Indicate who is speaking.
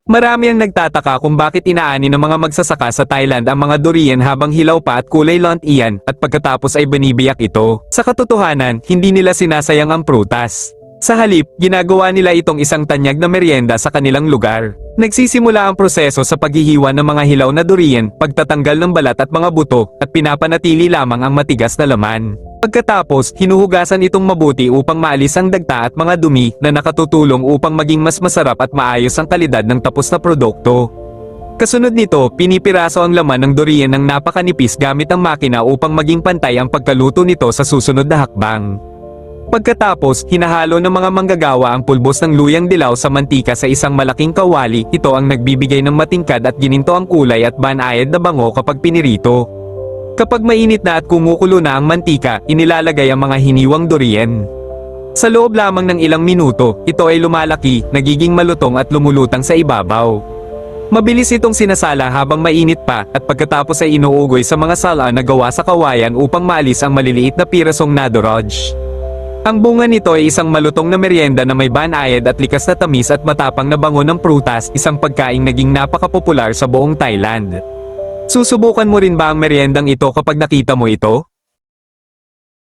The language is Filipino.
Speaker 1: Marami ang nagtataka kung bakit inaani ng mga magsasaka sa Thailand ang mga durian habang hilaw pa at kulaylant iyan at pagkatapos ay binibiyak ito. Sa katotohanan, hindi nila sinasayang ang prutas. Sa halip, ginagawa nila itong isang tanyag na merienda sa kanilang lugar. Nagsisimula ang proseso sa paghihiwa ng mga hilaw na durian, pagtatanggal ng balat at mga buto, at pinapanatili lamang ang matigas na laman. Pagkatapos, hinuhugasan itong mabuti upang maalis ang dagta at mga dumi na nakatutulong upang maging mas masarap at maayos ang kalidad ng tapos na produkto. Kasunod nito, pinipiraso ang laman ng durian ng napakanipis gamit ang makina upang maging pantay ang pagkaluto nito sa susunod na hakbang. Pagkatapos, hinahalo ng mga manggagawa ang pulbos ng luyang dilaw sa mantika sa isang malaking kawali. Ito ang nagbibigay ng matingkad at gininto ang kulay at banayad na bango kapag pinirito. Kapag mainit na at kumukulo na ang mantika, inilalagay ang mga hiniwang durian. Sa loob lamang ng ilang minuto, ito ay lumalaki, nagiging malutong at lumulutang sa ibabaw. Mabilis itong sinasala habang mainit pa at pagkatapos ay inuugoy sa mga sala na gawa sa kawayan upang maalis ang maliliit na pirasong naduraj. Ang bunga nito ay isang malutong na merienda na may banayad at likas na tamis at matapang na bango ng prutas, isang pagkaing naging napakapopular sa buong Thailand. Susubukan mo rin ba ang meriendang ito kapag nakita mo ito?